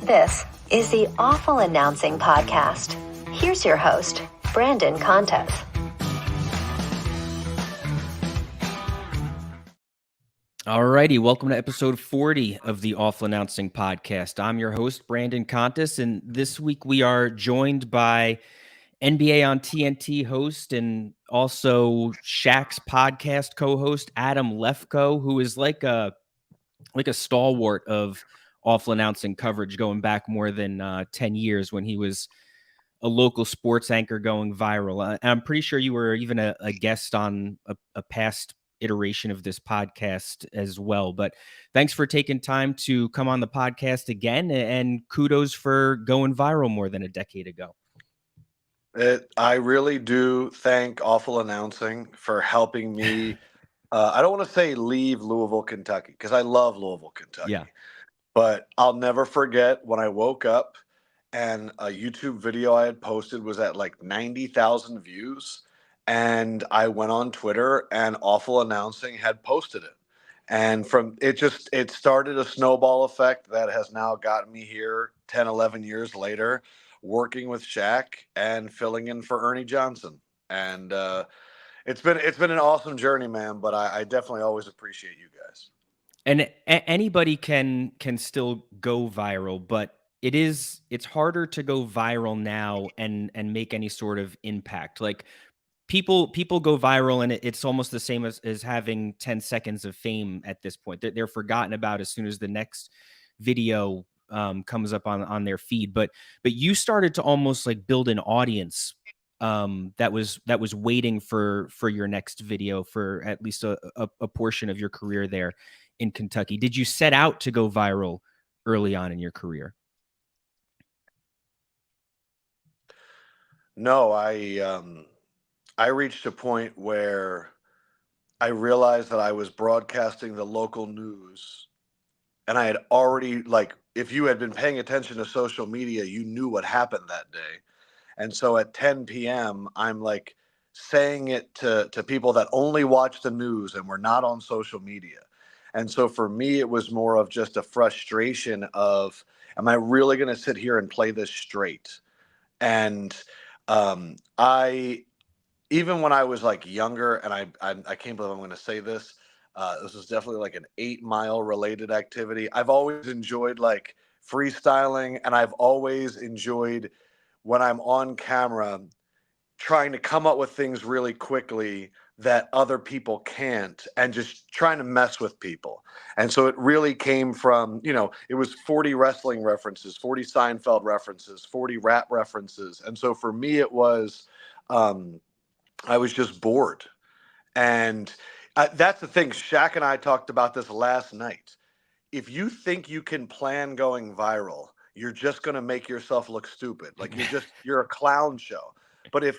This is the Awful Announcing Podcast. Here's your host, Brandon Contes. Alrighty, welcome to episode 40 of the Awful Announcing Podcast. I'm your host, Brandon Contes, and this week we are joined by NBA on TNT host and also Shaq's podcast co-host, Adam Lefkoe, who is like a stalwart of Awful Announcing coverage going back more than 10 years when he was a local sports anchor going viral. I'm pretty sure you were even a guest on a past iteration of this podcast as well. But thanks for taking time to come on the podcast again, and kudos for going viral more than a decade ago. I really do thank Awful Announcing for helping me. I don't want to say leave Louisville, Kentucky, because I love Louisville, Kentucky. Yeah. But I'll never forget when I woke up and a YouTube video I had posted was at like 90,000 views. And I went on Twitter and Awful Announcing had posted it. And it started a snowball effect that has now gotten me here 10, 11 years later, working with Shaq and filling in for Ernie Johnson. And it's been an awesome journey, man. But I definitely always appreciate you guys. And anybody can still go viral, but it's harder to go viral now and make any sort of impact. Like people go viral and it's almost the same as having 10 seconds of fame at this point. They're forgotten about as soon as the next video comes up on their feed. But you started to almost like build an audience that was waiting for your next video for at least a portion of your career there in Kentucky. Did you set out to go viral early on in your career? No, I reached a point where I realized that I was broadcasting the local news, and I had already, like, if you had been paying attention to social media, you knew what happened that day. And so at 10 p.m., I'm like saying it to people that only watch the news and were not on social media. And so for me, it was more of just a frustration of, am I really going to sit here and play this straight? And even when I was like younger, and I can't believe I'm going to say this, this was definitely like an 8 Mile related activity. I've always enjoyed like freestyling, and I've always enjoyed when I'm on camera trying to come up with things really quickly that other people can't, and just trying to mess with people. And so it really came from, it was 40 wrestling references, 40 Seinfeld references, 40 rap references. And so for me, it was, I was just bored. And that's the thing. Shaq and I talked about this last night. If you think you can plan going viral, you're just going to make yourself look stupid. Like you're a clown show. But if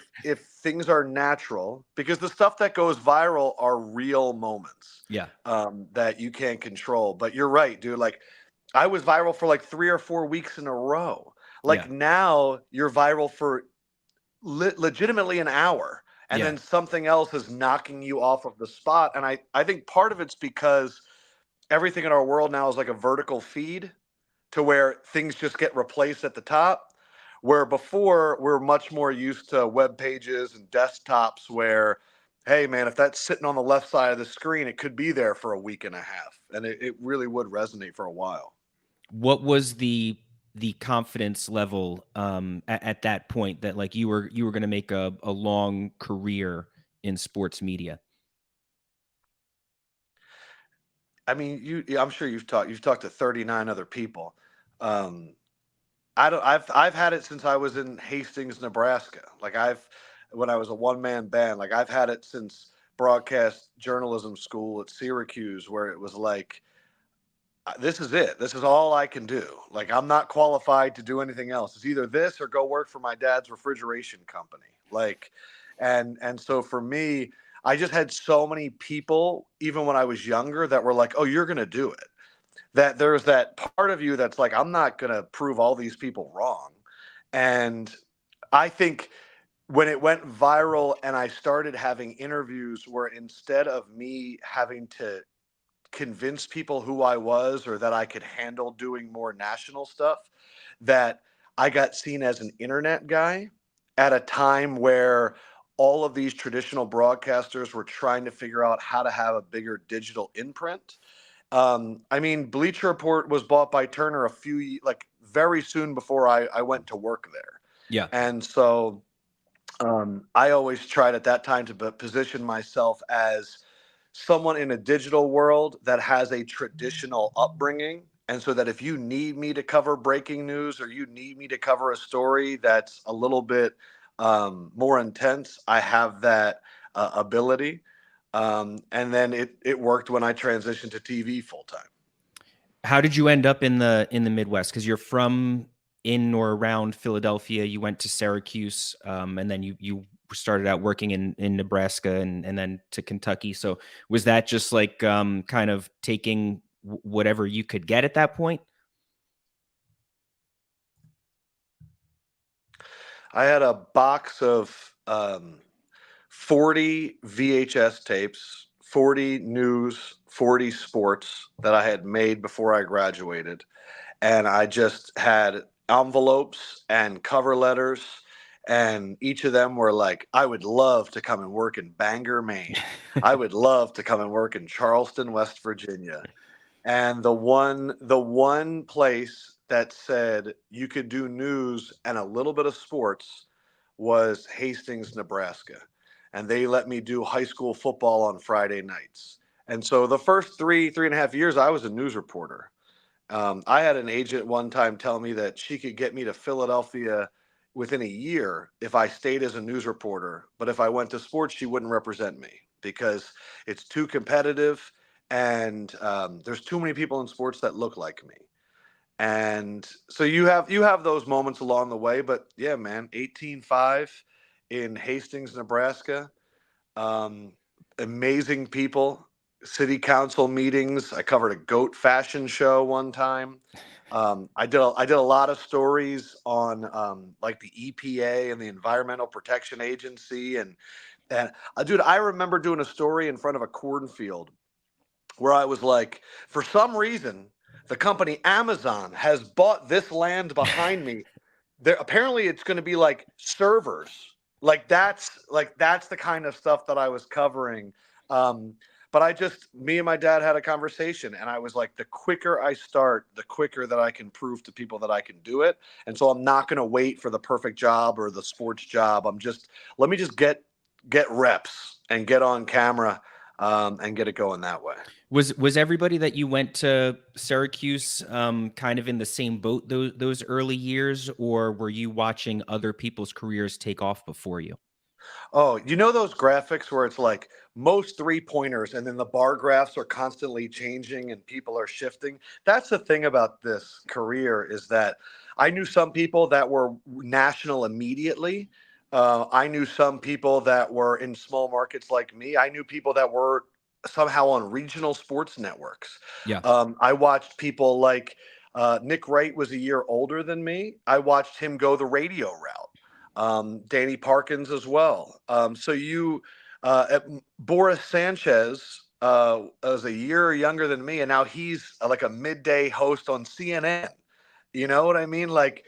things are natural, because the stuff that goes viral are real moments, that you can't control. But you're right, dude. Like I was viral for like 3 or 4 weeks in a row. Like now you're viral for legitimately an hour, and then something else is knocking you off of the spot. And I think part of it's because everything in our world now is like a vertical feed, to where things just get replaced at the top. Where before we're much more used to web pages and desktops where, hey man, if that's sitting on the left side of the screen, it could be there for a week and a half. And it really would resonate for a while. What was the confidence level at that point that like you were going to make a long career in sports media? I mean, I'm sure you've talked to 39 other people. I've had it since I was in Hastings, Nebraska. Like when I was a one-man band, like I've had it since broadcast journalism school at Syracuse, where it was like, this is it. This is all I can do. Like, I'm not qualified to do anything else. It's either this or go work for my dad's refrigeration company. Like, and so for me, I just had so many people, even when I was younger, that were like, oh, you're going to do it. That there's that part of you that's like, I'm not going to prove all these people wrong. And I think when it went viral and I started having interviews where instead of me having to convince people who I was or that I could handle doing more national stuff, that I got seen as an internet guy at a time where all of these traditional broadcasters were trying to figure out how to have a bigger digital imprint. I mean, Bleacher Report was bought by Turner very soon before I went to work there. Yeah. And so I always tried at that time to position myself as someone in a digital world that has a traditional upbringing. And so that if you need me to cover breaking news or you need me to cover a story that's a little bit more intense, I have that ability. And then it worked when I transitioned to TV full time. How did you end up in the Midwest? Because you're from in or around Philadelphia. You went to Syracuse, and then you started out working in Nebraska and then to Kentucky. So was that just like kind of taking whatever you could get at that point? I had a box of 40 VHS tapes, 40 news, 40 sports that I had made before I graduated. And I just had envelopes and cover letters. And each of them were like, I would love to come and work in Bangor, Maine. I would love to come and work in Charleston, West Virginia. And the one place that said you could do news and a little bit of sports was Hastings, Nebraska. And they let me do high school football on Friday nights. And so the first three and a half years, I was a news reporter. I had an agent one time tell me that she could get me to Philadelphia within a year if I stayed as a news reporter. But if I went to sports, she wouldn't represent me because it's too competitive. And there's too many people in sports that look like me. And so you have those moments along the way. But yeah, man, 18-5 in Hastings, Nebraska. Amazing people. City council meetings. I covered a goat fashion show one time. I did a lot of stories on like the EPA and the Environmental Protection Agency. And dude, I remember doing a story in front of a cornfield where I was like, for some reason, the company Amazon has bought this land behind me. There apparently it's going to be like servers. Like that's the kind of stuff that I was covering. But me and my dad had a conversation, and I was like, the quicker I start, the quicker that I can prove to people that I can do it. And so I'm not going to wait for the perfect job or the sports job. Let me just get reps and get on camera and get it going that way. Was everybody that you went to Syracuse kind of in the same boat those early years, or were you watching other people's careers take off before you? Oh, you know those graphics where it's like most 3-pointers and then the bar graphs are constantly changing and people are shifting? That's the thing about this career, is that I knew some people that were national immediately. I knew some people that were in small markets like me. I knew people that were somehow on regional sports networks. Yeah. I watched people like Nick Wright was a year older than me. I watched him go the radio route. Danny Parkins as well. Boris Sanchez was a year younger than me, and now he's like a midday host on CNN. You know what I mean? Like,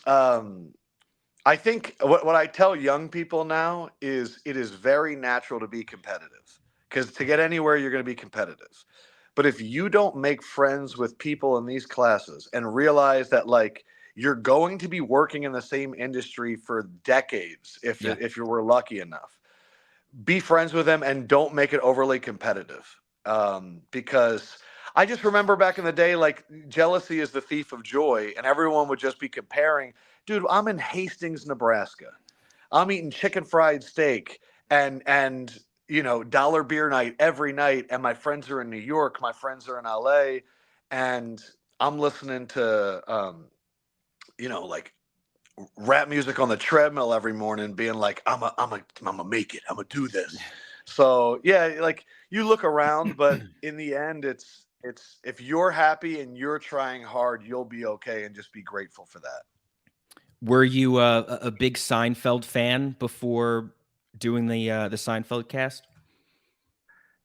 I think what I tell young people now is it is very natural to be competitive, because to get anywhere, you're going to be competitive. But if you don't make friends with people in these classes and realize that, like, you're going to be working in the same industry for decades if you were lucky enough, be friends with them and don't make it overly competitive. Because I just remember back in the day, like, jealousy is the thief of joy, and everyone would just be comparing. Dude, I'm in Hastings, Nebraska. I'm eating chicken fried steak and dollar beer night every night, and my friends are in New York, my friends are in LA, and I'm listening to like rap music on the treadmill every morning, being like, I'm a make it, I'm gonna do this. So yeah, like, you look around, but in the end, it's if you're happy and you're trying hard, you'll be okay, and just be grateful for that. Were you a big Seinfeld fan before doing the Seinfeld cast?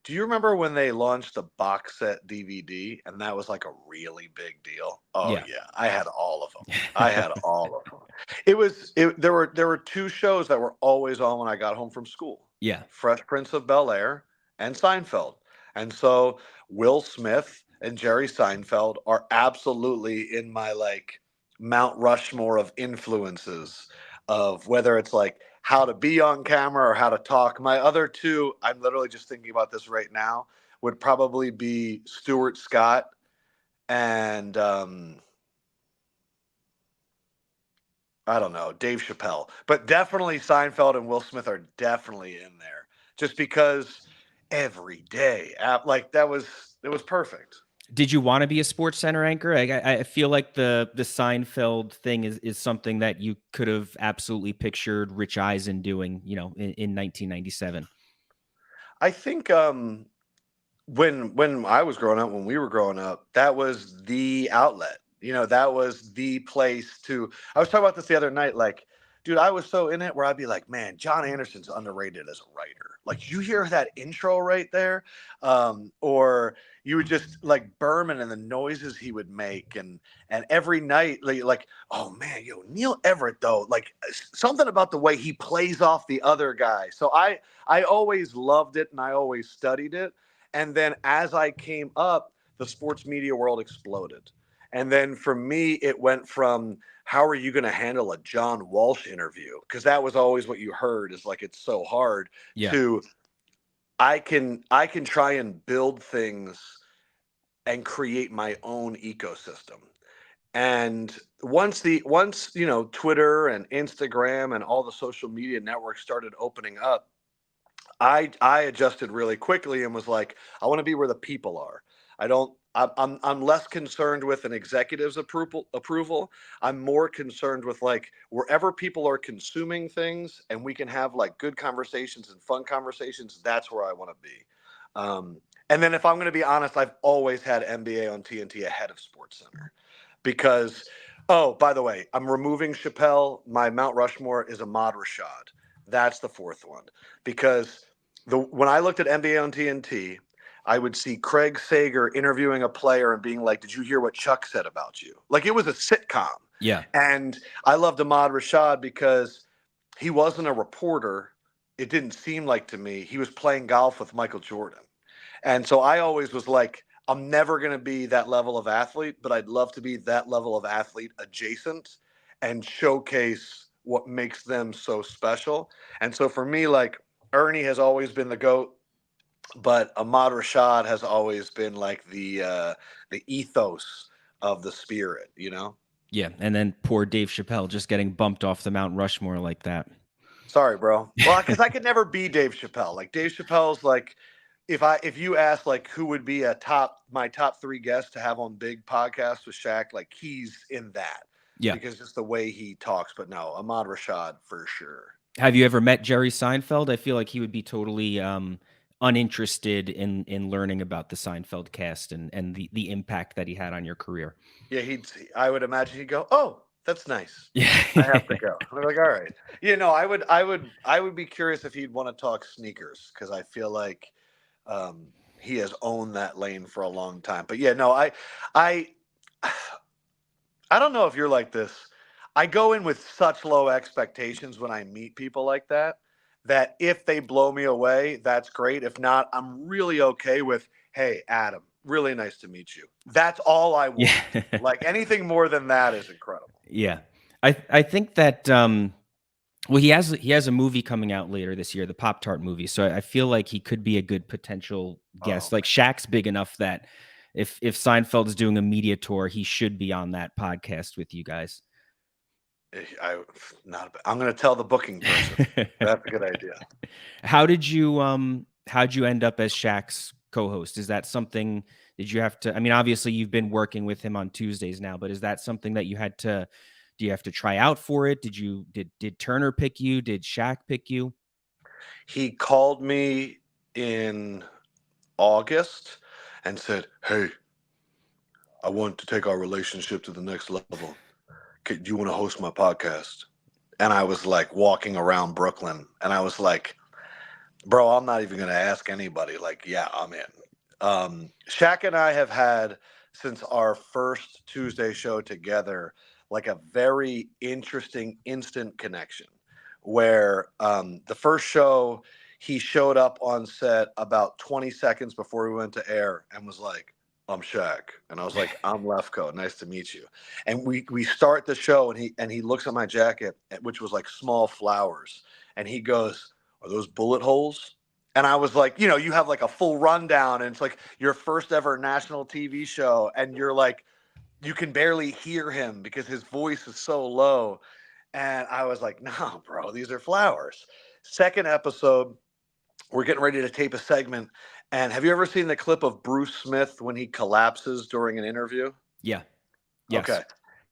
Do you remember when they launched the box set DVD and that was like a really big deal? Oh Yeah. yeah, I had all of them. I had all of them. There were two shows that were always on when I got home from school. Yeah. Fresh Prince of Bel-Air and Seinfeld. And so Will Smith and Jerry Seinfeld are absolutely in my like Mount Rushmore of influences of whether it's like how to be on camera or how to talk. My other two, I'm literally just thinking about this right now, would probably be Stuart Scott and I don't know, Dave Chappelle. But definitely Seinfeld and Will Smith are definitely in there just because every day, like it was perfect. Did you want to be a SportsCenter anchor? I feel like the Seinfeld thing is something that you could have absolutely pictured Rich Eisen doing, in 1997. I think when I was growing up, when we were growing up, that was the outlet. That was the place to. I was talking about this the other night. Like, dude, I was so in it where I'd be like, man, John Anderson's underrated as a writer. Like, you hear that intro right there, or you would just like Berman and the noises he would make, and every night, like, oh man, Neil Everett though, like something about the way he plays off the other guy. So I always loved it and I always studied it. And then as I came up, the sports media world exploded. And then for me, it went from how are you going to handle a John Walsh interview? Because that was always what you heard is like, it's so hard Yeah. to, I can try and build things and create my own ecosystem. And once Twitter and Instagram and all the social media networks started opening up, I adjusted really quickly and was like, I want to be where the people are. I'm less concerned with an executive's approval. I'm more concerned with like wherever people are consuming things and we can have like good conversations and fun conversations. That's where I want to be. And then if I'm going to be honest, I've always had NBA on TNT ahead of SportsCenter because, oh, by the way, I'm removing Chappelle. My Mount Rushmore is Ahmad Rashad. That's the fourth one because when I looked at NBA on TNT, I would see Craig Sager interviewing a player and being like, did you hear what Chuck said about you? Like it was a sitcom. Yeah. And I loved Ahmad Rashad because he wasn't a reporter. It didn't seem like to me. He was playing golf with Michael Jordan. And so I always was like, I'm never going to be that level of athlete, but I'd love to be that level of athlete adjacent and showcase what makes them so special. And so for me, like Ernie has always been the GOAT. But Ahmad Rashad has always been like the ethos of the spirit, Yeah. And then poor Dave Chappelle just getting bumped off the Mount Rushmore like that. Sorry, bro. Well, because I could never be Dave Chappelle. Like Dave Chappelle's like, if you ask like who would be my top three guests to have on big podcasts with Shaq, like he's in that. Yeah. Because just the way he talks. But no, Ahmad Rashad for sure. Have you ever met Jerry Seinfeld? I feel like he would be totally uninterested in learning about the Seinfeld cast and the impact that he had on your career. Yeah, I would imagine he'd go, oh, that's nice. Yeah. I have to go. I'm like, all right. I would be curious if he'd want to talk sneakers because I feel like he has owned that lane for a long time. But yeah, no, I don't know if you're like this. I go in with such low expectations when I meet people like that if they blow me away, that's great. If not, I'm really okay with, hey, Adam, really nice to meet you. That's all I want. Yeah. Like anything more than that is incredible. Yeah. I think that well, he has a movie coming out later this year, the Pop-Tart movie. So I feel like he could be a good potential guest. Like Shaq's big enough that if Seinfeld is doing a media tour, he should be on that podcast with you guys. I'm going to tell the booking person. That's a good idea. How'd you end up as Shaq's co-host? Is that something, did you have to, I mean, obviously you've been working with him on Tuesdays now, but is that something that do you have to try out for it? Did Turner pick you? Did Shaq pick you? He called me in August and said, hey, I want to take our relationship to the next level. Do you want to host my podcast? And I was like walking around Brooklyn and I was like, Bro, I'm not even going to ask anybody. Like, yeah, I'm in. Shaq and I have had, since our first Tuesday show together, like a very interesting instant connection where the first show, he showed up on set about 20 seconds before we went to air and was like, I'm Shaq. And I was like, I'm Lefkoe. Nice to meet you. And we start the show and he looks at my jacket, which was like small flowers. And he goes, are those bullet holes? And I was like, you have like a full rundown and it's like your first ever national TV show. And you're like, you can barely hear him because his voice is so low. And I was like, no, bro, these are flowers. Second episode, we're getting ready to tape a segment. And have you ever seen the clip of Bruce Smith when he collapses during an interview? Yeah. Yes. Okay.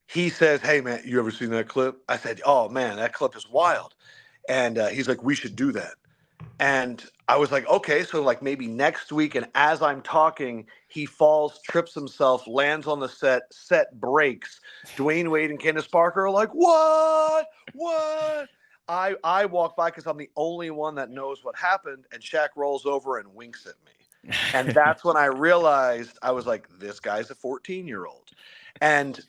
He says, hey, man, you ever seen that clip? I said, oh, man, that clip is wild. And he's like, we should do that. And I was like, okay, so like maybe next week. And as I'm talking, he falls, trips himself, lands on the set breaks. Dwayne Wade and Candace Parker are like, what? What? I walk by because I'm the only one that knows what happened. And Shaq rolls over and winks at me. And that's when I realized, I was like, this guy's a 14-year-old. And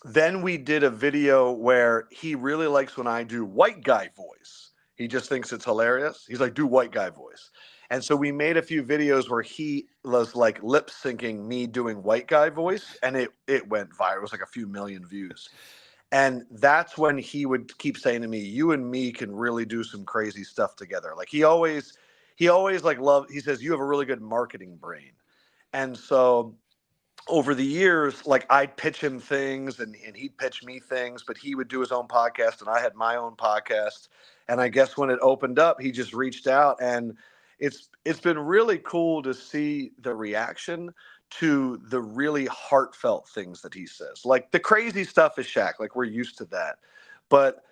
then we did a video where he really likes when I do white guy voice. He just thinks it's hilarious. He's like, do white guy voice. And so we made a few videos where he was like lip syncing me doing white guy voice. And it went viral. It was like a few million views. And that's when he would keep saying to me, you and me can really do some crazy stuff together. Like he always like he says, you have a really good marketing brain. And so over the years, like I'd pitch him things and he'd pitch me things, but he would do his own podcast and I had my own podcast. And I guess when it opened up, he just reached out and it's been really cool to see the reaction to the really heartfelt things that he says. Like the crazy stuff is Shaq, like we're used to that. But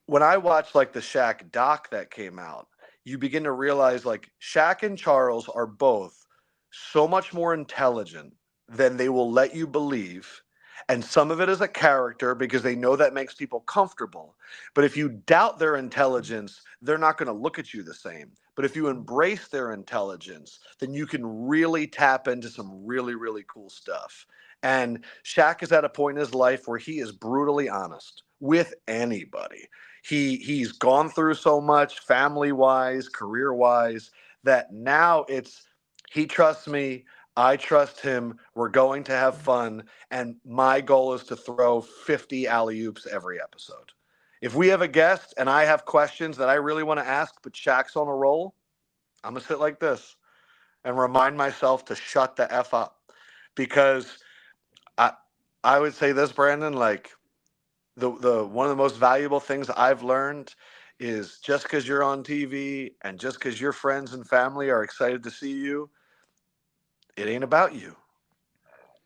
when I watched like the Shaq doc that came out, you begin to realize like Shaq and Charles are both so much more intelligent than they will let you believe. And some of it is a character because they know that makes people comfortable. But if you doubt their intelligence, they're not going to look at you the same. But if you embrace their intelligence, then you can really tap into some really, really cool stuff. And Shaq is at a point in his life where he is brutally honest with anybody. He's gone through so much family wise, career wise, that now it's he trusts me. I trust him. We're going to have fun. And my goal is to throw 50 alley-oops every episode. If we have a guest and I have questions that I really want to ask, but Shaq's on a roll, I'm going to sit like this and remind myself to shut the F up. Because I would say this, Brandon, like the one of the most valuable things I've learned is just because you're on TV and just because your friends and family are excited to see you, it ain't about you.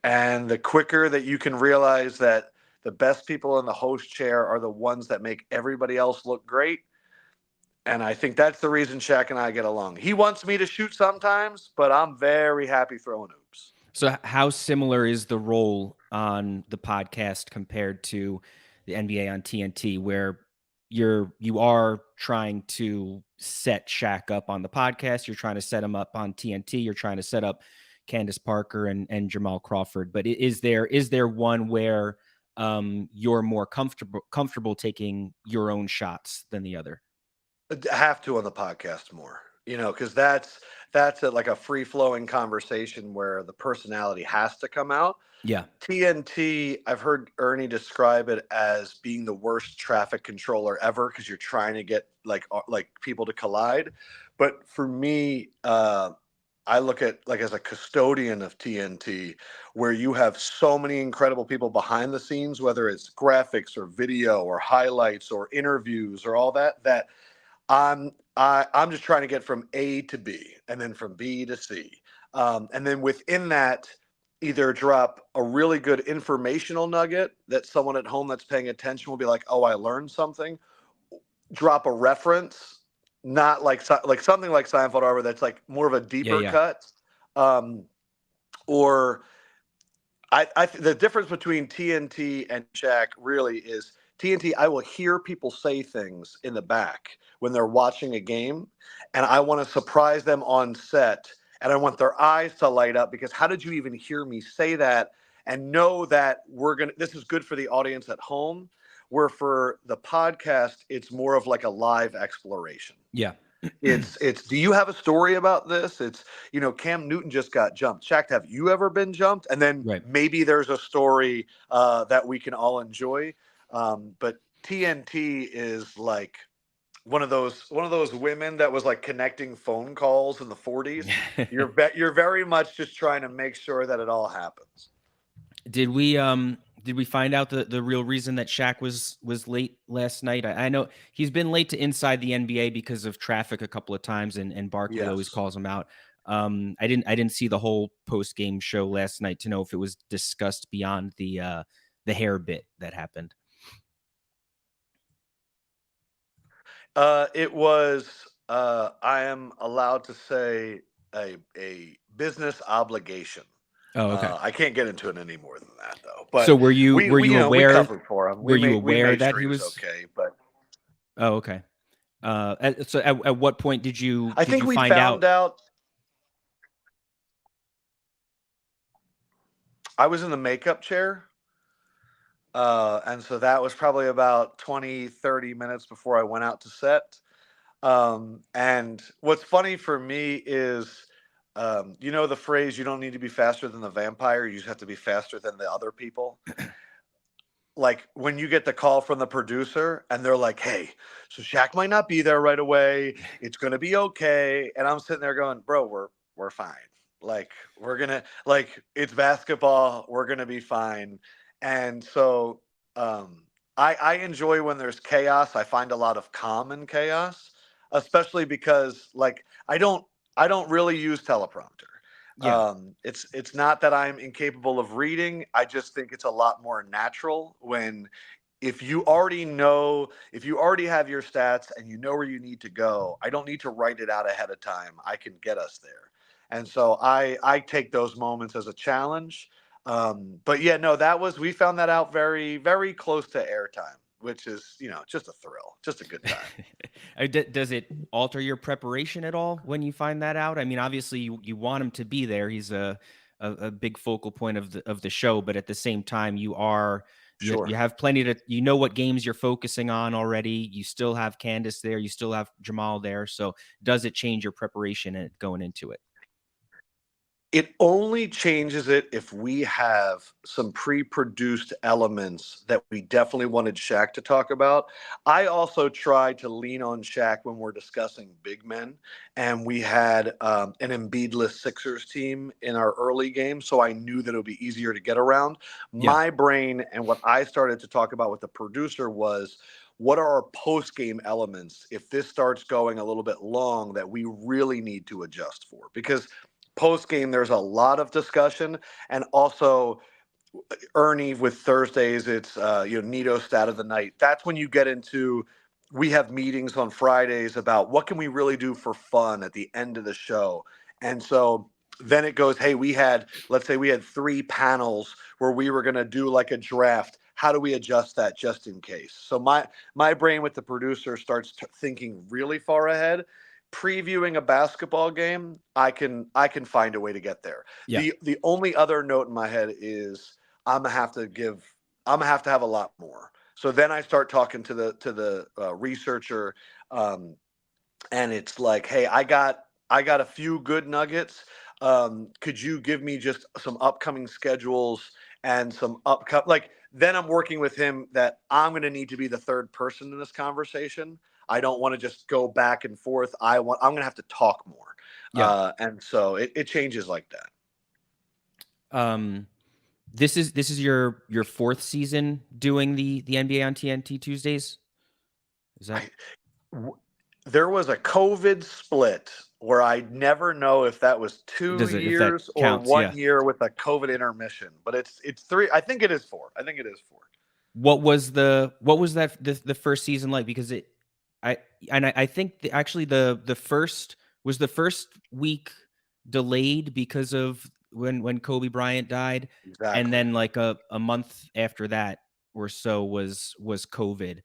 And the quicker that you can realize that the best people in the host chair are the ones that make everybody else look great. And I think that's the reason Shaq and I get along. He wants me to shoot sometimes, but I'm very happy throwing oops. So how similar is the role on the podcast compared to the NBA on TNT, where you are trying to set Shaq up on the podcast, you're trying to set him up on TNT, you're trying to set up Candace Parker and Jamal Crawford, but is there one where you're more comfortable taking your own shots than the other? I have to on the podcast more, because that's like a free flowing conversation where the personality has to come out. Yeah. TNT, I've heard Ernie describe it as being the worst traffic controller ever because you're trying to get like people to collide. But for me, I look at like as a custodian of TNT, where you have so many incredible people behind the scenes, whether it's graphics or video or highlights or interviews or all that I'm just trying to get from A to B and then from B to C. And then within that, either drop a really good informational nugget that someone at home that's paying attention will be like, oh, I learned something. Drop a reference, not like something like Seinfeld or that's like more of a deeper cut. Or the difference between TNT and Shaq really is TNT, I will hear people say things in the back when they're watching a game, and I want to surprise them on set, and I want their eyes to light up because how did you even hear me say that? And know that this is good for the audience at home, where for the podcast, it's more of like a live exploration. Yeah. It's do you have a story about this? It's, Cam Newton just got jumped. Shaq, have you ever been jumped? And then maybe there's a story that we can all enjoy. But TNT is like one of those women that was like connecting phone calls in the 40s. You're very much just trying to make sure that it all happens. Did we find out the real reason that Shaq was late last night? I know he's been late to Inside the NBA because of traffic a couple of times, and Barkley always calls him out. I didn't see the whole post game show last night to know if it was discussed beyond the hair bit that happened. It was I am allowed to say a business obligation. Oh, okay. I can't get into it any more than that, though. But so were you aware? We covered for him. Were you aware that he was okay? But okay. So at what point did you? I think we find found out. I was in the makeup chair, and so that was probably about 20-30 minutes before I went out to set. And what's funny for me is, the phrase, you don't need to be faster than the vampire, you just have to be faster than the other people. Like when you get the call from the producer and they're like, hey, so Shaq might not be there right away. It's going to be okay. And I'm sitting there going, bro, we're fine. Like it's basketball. We're going to be fine. And so, I enjoy when there's chaos. I find a lot of calm in chaos, especially because I don't really use teleprompter. Yeah. It's not that I'm incapable of reading. I just think it's a lot more natural if you already have your stats and you know where you need to go. I don't need to write it out ahead of time. I can get us there. And so I take those moments as a challenge. But yeah, no, we found that out very, very close to airtime, which is, just a thrill, just a good time. Does it alter your preparation at all when you find that out? I mean, obviously you want him to be there. He's a big focal point of the show, but at the same time you have plenty you know what games you're focusing on already. You still have Candace there. You still have Jamal there. So does it change your preparation going into it? It only changes it if we have some pre-produced elements that we definitely wanted Shaq to talk about. I also try to lean on Shaq when we're discussing big men, and we had an Embiid-less Sixers team in our early game, so I knew that it would be easier to get around. Yeah. My brain and what I started to talk about with the producer was, what are our post-game elements if this starts going a little bit long that we really need to adjust for? Because post game, there's a lot of discussion, and also Ernie with Thursdays, it's Nito stat of the night. That's when you get into, we have meetings on Fridays about what can we really do for fun at the end of the show. And so then it goes, hey, let's say we had 3 panels where we were going to do like a draft. How do we adjust that just in case? So my brain with the producer starts thinking really far ahead. Previewing a basketball game, I can find a way to get there. Yeah. The only other note in my head is I'm gonna have to have a lot more. So then I start talking to the researcher, and it's like, hey, I got a few good nuggets. Could you give me just some upcoming schedules and some then I'm working with him that I'm going to need to be the third person in this conversation. I don't want to just go back and forth. I'm going to have to talk more. Yeah. And so it changes like that. This is your 4th season doing the NBA on TNT Tuesdays. Is that? There was a COVID split where I never know if that was 2 years or 1 year with a COVID intermission, but it's 3. I think it is 4. What was that the first season like? Because I think actually the first week delayed because of when Kobe Bryant died. Exactly. And then like a month after that, or so was COVID.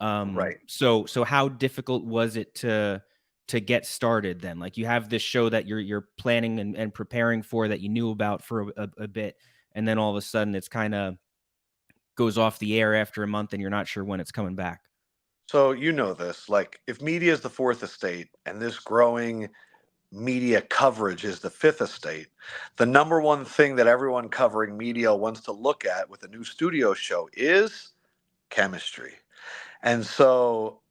Right. So how difficult was it to get started then? Like, you have this show that you're planning and preparing for, that you knew about for a bit, and then all of a sudden it's kind of goes off the air after a month and you're not sure when it's coming back. So you know this, like if media is the fourth estate and this growing media coverage is the fifth estate, the number one thing that everyone covering media wants to look at with a new studio show is chemistry. And so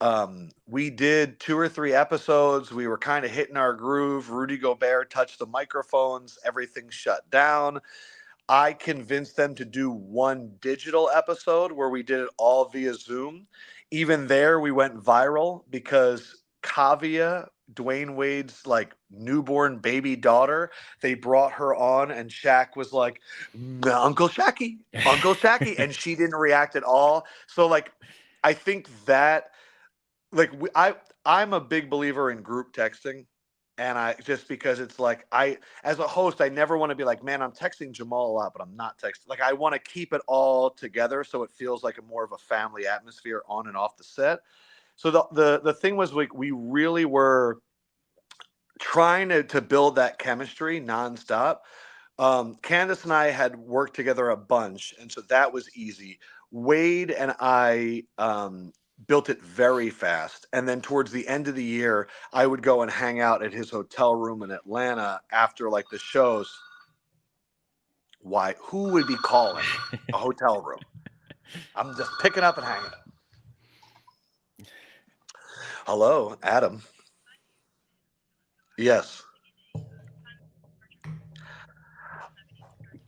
we did 2 or 3 episodes. We were kind of hitting our groove. Rudy Gobert touched the microphones. Everything shut down. I convinced them to do one digital episode where we did it all via Zoom. Even there, we went viral because Kavia, Dwayne Wade's like newborn baby daughter, they brought her on, and Shaq was like, Uncle Shacky, Uncle Shacky, and she didn't react at all. So like, I think that like I'm a big believer in group texting. And I just because it's like as a host, I never want to be like, man, I'm texting Jamal a lot, but I'm not texting. Like I want to keep it all together so it feels like a more of a family atmosphere on and off the set. So the thing was, like, we really were trying to build that chemistry nonstop. Candace and I had worked together a bunch, and so that was easy. Wade and I built it very fast. And then towards the end of the year, I would go and hang out at his hotel room in Atlanta after like the shows. Why? Who would be calling a hotel room? I'm just picking up and hanging up. Hello, Adam. Yes.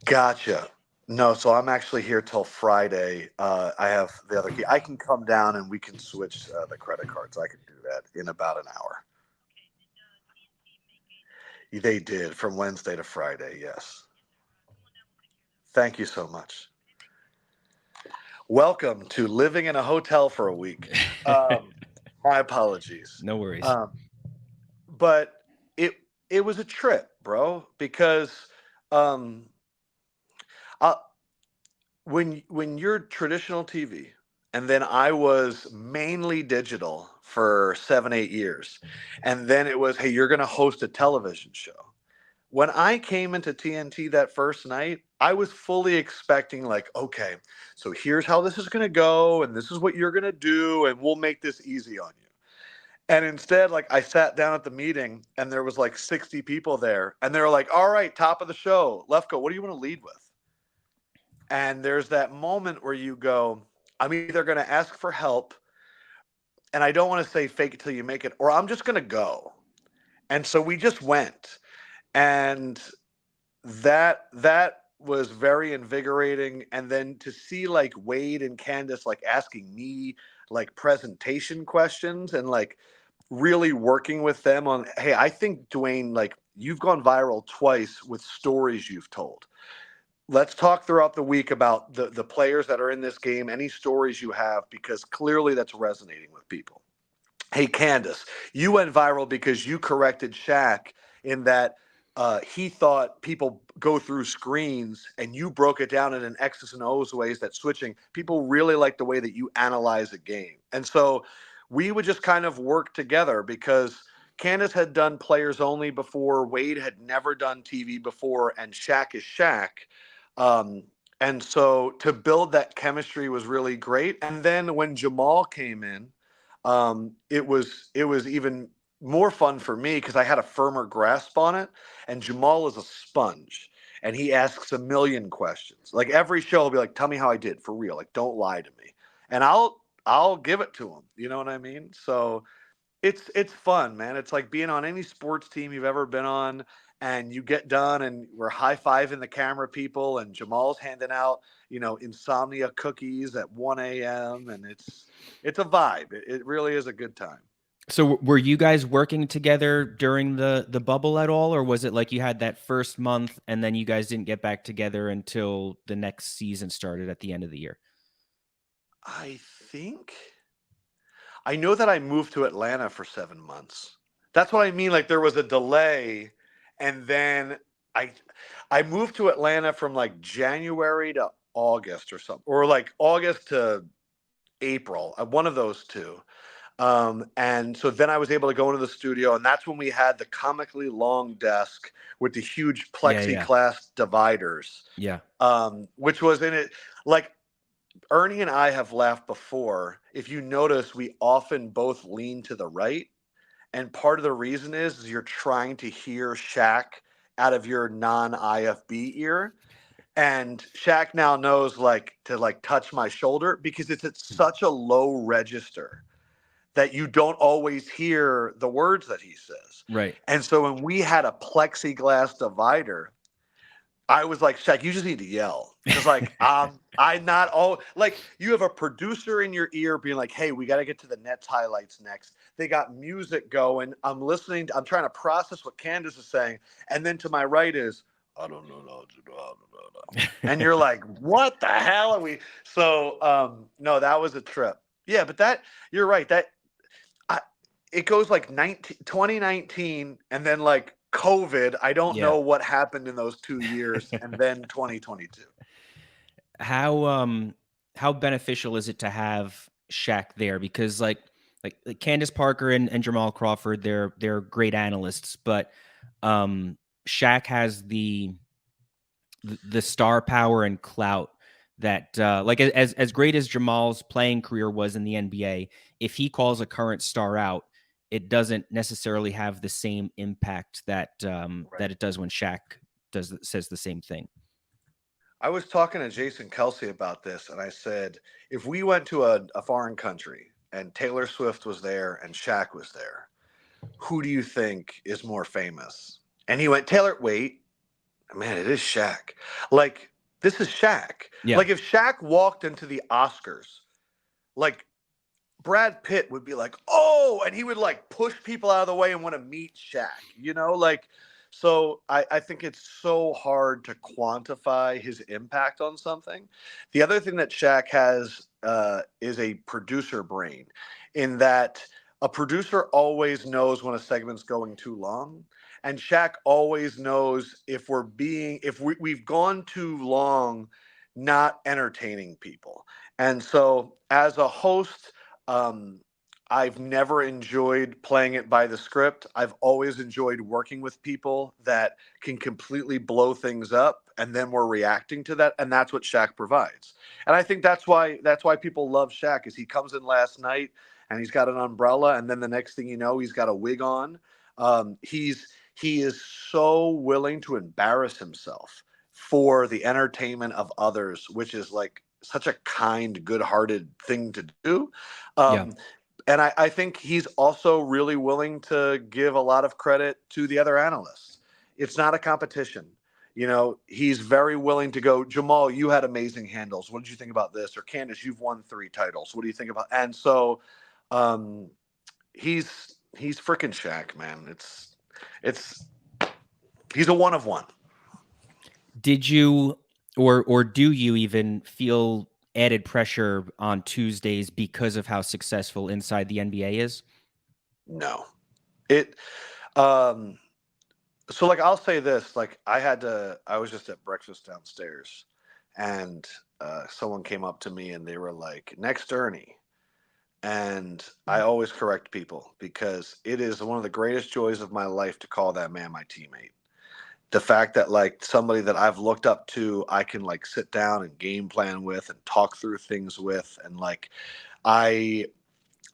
Gotcha. No, so I'm actually here till Friday. I have the other key. I can come down and we can switch the credit cards. I can do that in about an hour. They did from Wednesday to Friday. Yes. Thank you so much. Welcome to living in a hotel for a week. My apologies. No worries. But it was a trip, bro, because um, when you're traditional TV, and then I was mainly digital for 7-8 years, and then it was, hey, you're going to host a television show. When I came into TNT that first night, I was fully expecting like, okay, so here's how this is going to go, and this is what you're going to do, and we'll make this easy on you. And instead, like, I sat down at the meeting and there was like 60 people there, and they were like, all right, top of the show, Lefkoe, what do you want to lead with? And there's that moment where you go, I'm either going to ask for help, and I don't want to say fake it till you make it, or I'm just going to go. And so we just went. And that was very invigorating. And then to see like Wade and Candace like asking me like presentation questions and like really working with them on, hey, I think, Dwayne, like you've gone viral twice with stories you've told. Let's talk throughout the week about the players that are in this game, any stories you have, because clearly that's resonating with people. Hey, Candace, you went viral because you corrected Shaq in that he thought people go through screens, and you broke it down in an X's and O's ways that switching. People really like the way that you analyze a game. And so we would just kind of work together because Candace had done players only before, Wade had never done TV before, and Shaq is Shaq. And so to build that chemistry was really great. And then when Jamal came in, it was even more fun for me because I had a firmer grasp on it. And Jamal is a sponge, and he asks a million questions. Like every show, he'll be like, "Tell me how I did for real. Like, don't lie to me." And I'll give it to him. You know what I mean? So it's fun, man. It's like being on any sports team you've ever been on, and you get done and we're high-fiving the camera people, and Jamal's handing out, insomnia cookies at 1 a.m. and it's a vibe. It really is a good time. So were you guys working together during the bubble at all, or was it like you had that first month and then you guys didn't get back together until the next season started at the end of the year? I know that I moved to Atlanta for 7 months. That's what I mean. Like there was a delay, and then I moved to Atlanta from like January to August or something, or like August to April, one of those two. And so then I was able to go into the studio, and that's when we had the comically long desk with the huge plexiglass dividers. Yeah. Which was in it. Like Ernie and I have laughed before. If you notice, we often both lean to the right. And part of the reason is you're trying to hear Shaq out of your non-IFB ear. And Shaq now knows like to like touch my shoulder because it's at such a low register that you don't always hear the words that he says. Right. And so when we had a plexiglass divider, I was like, Shaq, you just need to yell. Because like I not all like you have a producer in your ear being like, hey, we got to get to the Nets highlights next. They got music going. I'm listening. I'm trying to process what Candace is saying. And then to my right is, I don't know. And you're like, what the hell are we? So no, that was a trip. Yeah, but that you're right. That it goes like 2019 and then like COVID. I don't know what happened in those 2 years, and then 2022. How beneficial is it to have Shaq there? Because like Candace Parker and Jamal Crawford, they're great analysts, but Shaq has the star power and clout that like as great as Jamal's playing career was in the NBA, if he calls a current star out, it doesn't necessarily have the same impact that that it does when Shaq says the same thing. I was talking to Jason Kelsey about this, and I said, if we went to a foreign country and Taylor Swift was there and Shaq was there, who do you think is more famous? And he went, Taylor, wait, man, it is Shaq. Like, this is Shaq. Yeah. Like, if Shaq walked into the Oscars, like, Brad Pitt would be like, oh, and he would like push people out of the way and want to meet Shaq, you know, like, so I think it's so hard to quantify his impact on something. The other thing that Shaq has is a producer brain, in that a producer always knows when a segment's going too long. And Shaq always knows if we've gone too long not entertaining people. And so as a host, I've never enjoyed playing it by the script. I've always enjoyed working with people that can completely blow things up, and then we're reacting to that, and that's what Shaq provides. And I think that's why people love Shaq, is he comes in last night and he's got an umbrella, and then the next thing you know, he's got a wig on. He is so willing to embarrass himself for the entertainment of others, which is like such a kind, good-hearted thing to do. And I think he's also really willing to give a lot of credit to the other analysts. It's not a competition. You know, he's very willing to go, Jamal, you had amazing handles. What did you think about this? Or Candace, you've won 3 titles. What do you think about? And so he's freaking Shaq, man. He's a one of one. Did you or do you even feel added pressure on Tuesdays because of how successful Inside the NBA is? No. So like, I'll say this, like I was just at breakfast downstairs, and someone came up to me and they were like, next Ernie. And I always correct people, because it is one of the greatest joys of my life to call that man my teammate. The fact that like somebody that I've looked up to, I can like sit down and game plan with and talk through things with. And like, I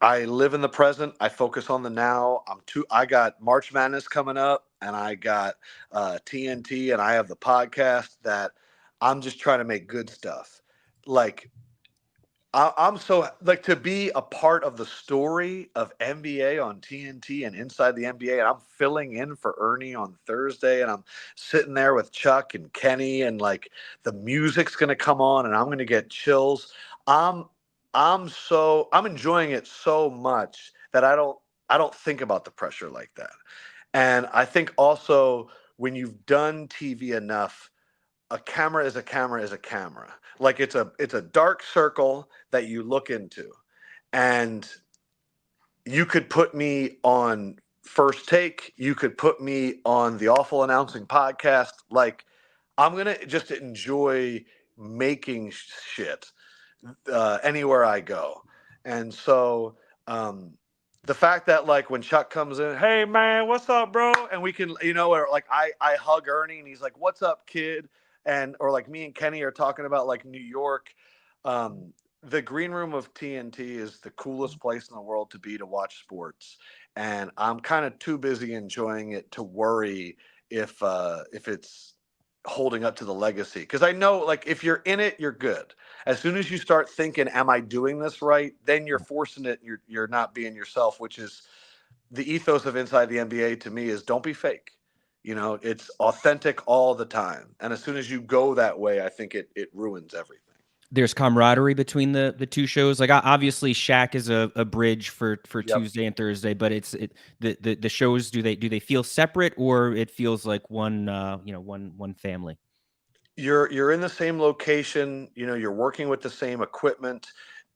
live in the present. I focus on the now. I got March Madness coming up, and I got TNT, and I have the podcast that I'm just trying to make good stuff. Like, I'm so like to be a part of the story of NBA on TNT and Inside the NBA, and I'm filling in for Ernie on Thursday, and I'm sitting there with Chuck and Kenny, and like the music's gonna come on, and I'm gonna get chills. I'm enjoying it so much that I don't think about the pressure like that. And I think also, when you've done TV enough, a camera is a camera is a camera. Like it's a dark circle that you look into, and you could put me on First Take. You could put me on the Awful Announcing podcast. Like, I'm going to just enjoy making shit anywhere I go. And so the fact that like when Chuck comes in, hey man, what's up, bro? And we can, or like I hug Ernie and he's like, what's up, kid? And or like me and Kenny are talking about like New York. The green room of TNT is the coolest place in the world to be to watch sports. And I'm kind of too busy enjoying it to worry if it's holding up to the legacy. Because I know like if you're in it, you're good. As soon as you start thinking, am I doing this right? Then you're forcing it. You're not being yourself, which is the ethos of Inside the NBA to me is don't be fake. It's authentic all the time. And as soon as you go that way, I think it ruins everything. There's camaraderie between the two shows. Like obviously Shaq is a bridge for Yep. Tuesday and Thursday, but the shows, do they feel separate, or it feels like one one family? You're in the same location, you're working with the same equipment.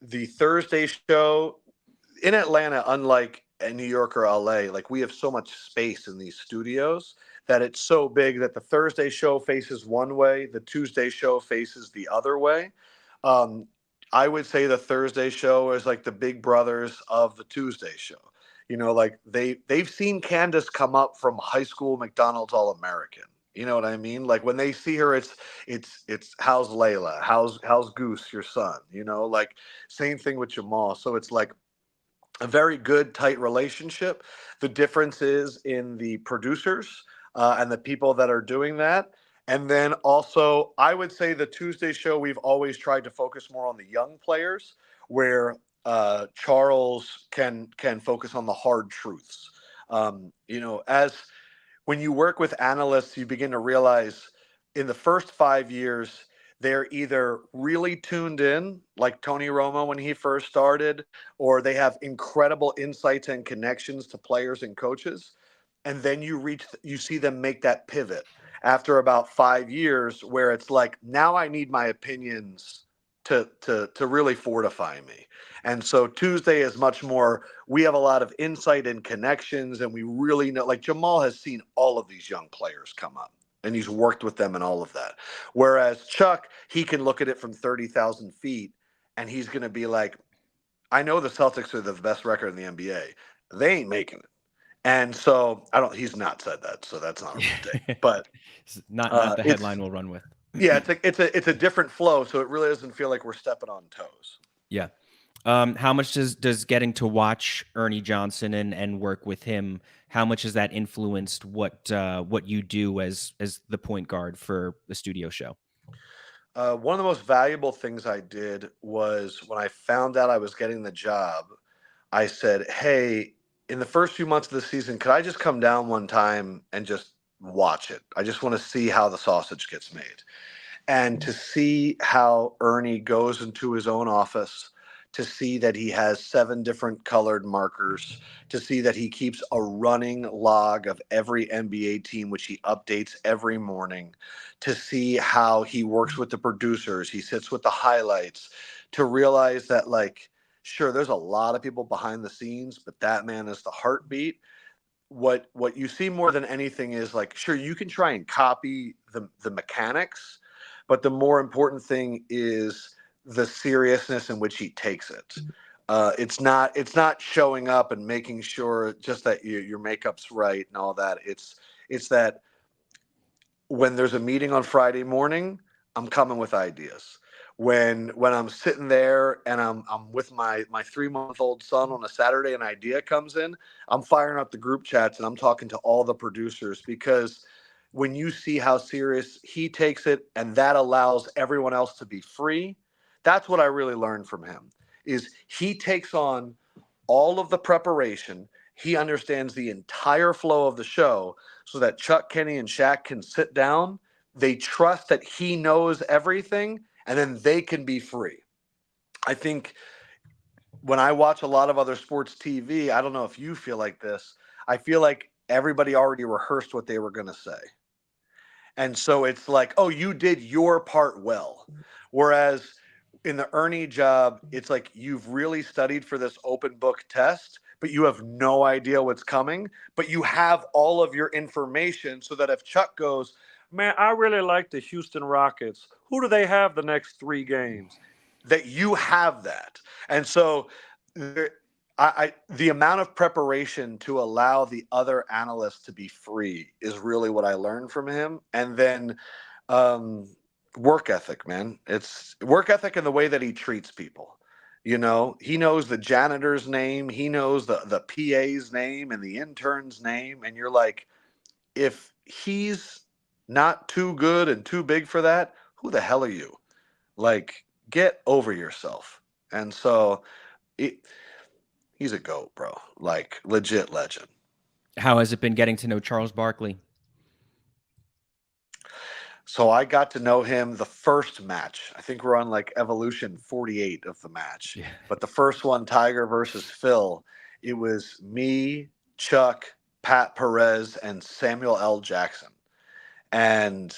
The Thursday show in Atlanta, unlike in New York or LA, like we have so much space in these studios that it's so big that the Thursday show faces one way, the Tuesday show faces the other way. I would say the Thursday show is like the big brothers of the Tuesday show. Like they've seen Candace come up from high school McDonald's All-American. You know what I mean? Like when they see her, it's how's Layla? How's Goose, your son? Like same thing with Jamal. So it's like a very good, tight relationship. The difference is in the producers and the people that are doing that. And then also, I would say the Tuesday show, we've always tried to focus more on the young players, where Charles can focus on the hard truths. As when you work with analysts, you begin to realize in the first 5 years, they're either really tuned in, like Tony Romo when he first started, or they have incredible insights and connections to players and coaches. And then you see them make that pivot after about 5 years where it's like, now I need my opinions to really fortify me. And so Tuesday is much more, we have a lot of insight and connections, and we really know, like Jamal has seen all of these young players come up and he's worked with them and all of that. Whereas Chuck, he can look at it from 30,000 feet and he's going to be like, I know the Celtics are the best record in the NBA. They ain't making it. And so he's not said that, so that's not a real take. But not the headline we'll run with. Yeah, it's a different flow, so it really doesn't feel like we're stepping on toes. Yeah. How much does getting to watch Ernie Johnson and work with him, how much has that influenced what you do as the point guard for the studio show? One of the most valuable things I did was when I found out I was getting the job, I said, hey, in the first few months of the season, could I just come down one time and just watch it? I just want to see how the sausage gets made. And to see how Ernie goes into his own office, to see that he has 7 different colored markers, to see that he keeps a running log of every NBA team, which he updates every morning, to see how he works with the producers, he sits with the highlights, to realize that, like, sure, there's a lot of people behind the scenes, but that man is the heartbeat. What you see more than anything is, like, sure, you can try and copy the mechanics, but the more important thing is the seriousness in which he takes it. It's not showing up and making sure just that your makeup's right and all that. It's that when there's a meeting on Friday morning, I'm coming with ideas. When I'm sitting there and I'm with my 3-month-old son on a Saturday, an idea comes in, I'm firing up the group chats and I'm talking to all the producers, because when you see how serious he takes it and that allows everyone else to be free, that's what I really learned from him. Is he takes on all of the preparation. He understands the entire flow of the show so that Chuck, Kenny, and Shaq can sit down. They trust that he knows everything, and then they can be free. I think when I watch a lot of other sports TV, I don't know if you feel like this, I feel like everybody already rehearsed what they were going to say. And so it's like, oh, you did your part well. Whereas in the Ernie job, it's like you've really studied for this open book test, but you have no idea what's coming, but you have all of your information so that if Chuck goes, man, I really like the Houston Rockets. Who do they have the next 3 games? That you have that. And so the amount of preparation to allow the other analysts to be free is really what I learned from him. And then work ethic, man. It's work ethic in the way that he treats people. You know, he knows the janitor's name, he knows the PA's name and the intern's name. And you're like, if he's not too good and too big for that, who the hell are you? Like, get over yourself. And so he's a GOAT, bro. Like, legit legend. How has it been getting to know Charles Barkley? So I got to know him the first match. I think we're on like evolution 48 of the match. Yeah. But the first one, Tiger versus Phil, it was me, Chuck, Pat Perez, and Samuel L. Jackson. And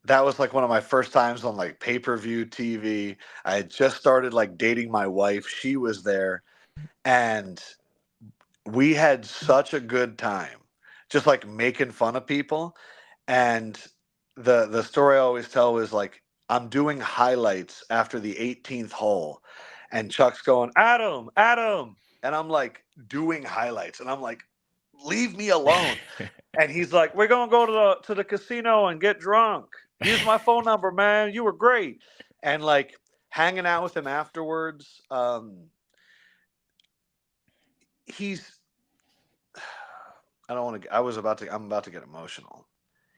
that was like one of my first times on like pay-per-view TV. I had just started like dating my wife. She was there. And we had such a good time just like making fun of people. And the story I always tell is like I'm doing highlights after the 18th hole and Chuck's going, Adam, and I'm like doing highlights and I'm like, leave me alone. And he's like, we're gonna go to the casino and get drunk. Here's my phone number, man. You were great. And like hanging out with him afterwards, he's I'm about to get emotional.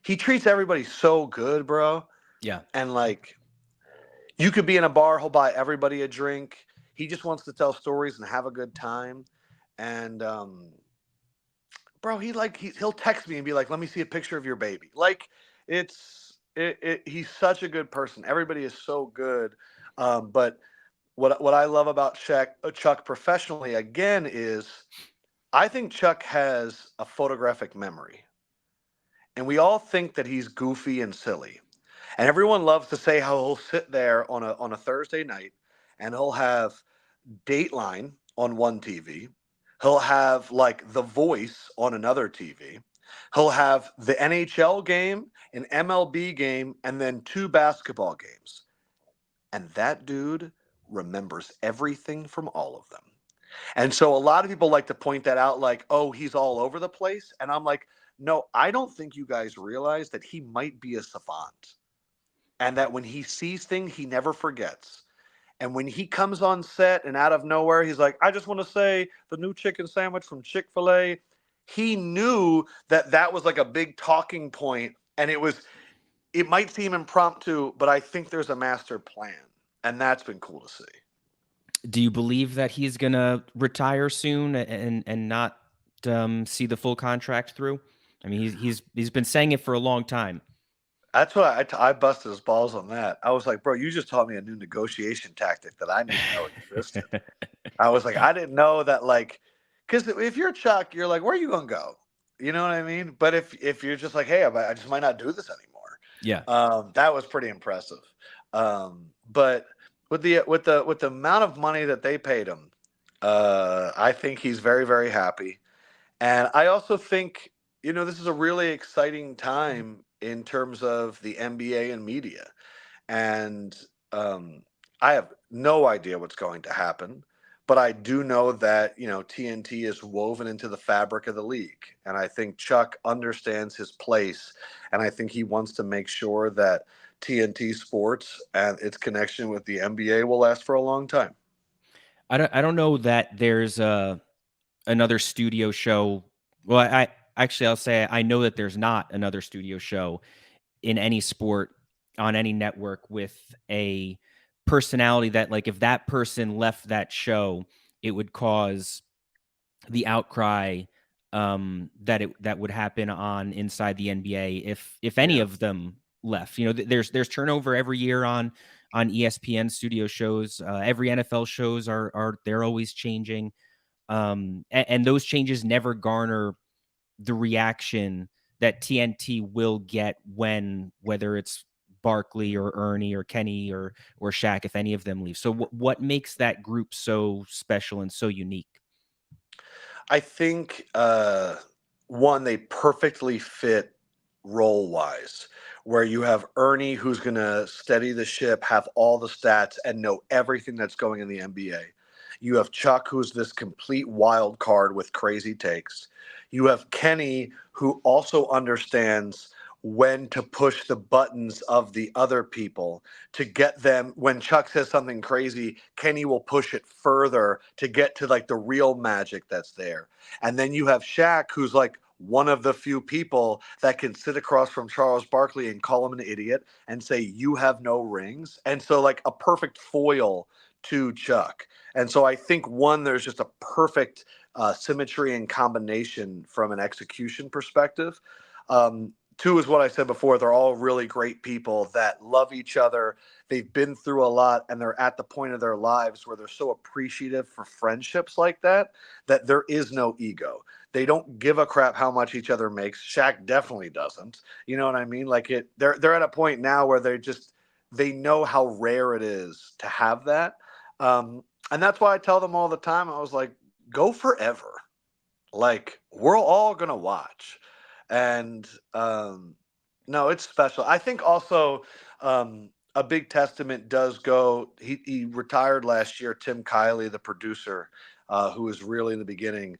He treats everybody so good, bro. Yeah. And like you could be in a bar, he'll buy everybody a drink. He just wants to tell stories and have a good time. And bro, he'll text me and be like, "Let me see a picture of your baby." Like he's such a good person. Everybody is so good. But what I love about Chuck professionally again is I think Chuck has a photographic memory. And we all think that he's goofy and silly. And everyone loves to say how he'll sit there on a Thursday night and he'll have Dateline on one TV. He'll have like The Voice on another TV. He'll have the NHL game, an MLB game, and then 2 basketball games. And that dude remembers everything from all of them. And so a lot of people like to point that out like, oh, he's all over the place. And I'm like, no, I don't think you guys realize that he might be a savant. And that when he sees things, he never forgets. And when he comes on set and out of nowhere, he's like, I just want to say the new chicken sandwich from Chick-fil-A. He knew that that was like a big talking point. And it might seem impromptu, but I think there's a master plan. And that's been cool to see. Do you believe that he's going to retire soon and not see the full contract through? I mean, he's been saying it for a long time. That's what I busted his balls on that. I was like, bro, you just taught me a new negotiation tactic that I didn't know existed. I was like, I didn't know that, like, because if you're Chuck, you're like, where are you going to go? You know what I mean? But if you're just like, hey, I just might not do this anymore. Yeah. That was pretty impressive. But with the amount of money that they paid him, I think he's very, very happy. And I also think, this is a really exciting time in terms of the NBA and media. And I have no idea what's going to happen, but I do know that, TNT is woven into the fabric of the league. And I think Chuck understands his place. And I think he wants to make sure that TNT Sports and its connection with the NBA will last for a long time. I don't know that there's another studio show. Well, I'll say I know that there's not another studio show in any sport on any network with a personality that, like, if that person left that show, it would cause the outcry that would happen on Inside the NBA if any of them left. There's turnover every year on ESPN studio shows. Every NFL shows they're always changing. And those changes never garner the reaction that TNT will get whether it's Barkley or Ernie or Kenny or Shaq, if any of them leave. So what makes that group so special and so unique? I think one, they perfectly fit role wise, where you have Ernie, who's going to steady the ship, have all the stats, and know everything that's going in the NBA. You have Chuck, who's this complete wild card with crazy takes. You have Kenny, who also understands when to push the buttons of the other people to get them. When Chuck says something crazy, Kenny will push it further to get to like the real magic that's there. And then you have Shaq, who's like one of the few people that can sit across from Charles Barkley and call him an idiot and say, you have no rings. And so like a perfect foil to Chuck. And so I think there's just a perfect symmetry and combination from an execution perspective. Two is what I said before. They're all really great people that love each other. They've been through a lot, and they're at the point of their lives where they're so appreciative for friendships like that there is no ego. They don't give a crap how much each other makes. Shaq definitely doesn't. You know what I mean? Like they're at a point now where they know how rare it is to have that. And that's why I tell them all the time, I was like, go forever. Like, we're all going to watch. And no, it's special. I think also a big testament does go, he retired last year, Tim Kiley, the producer, who was really in the beginning.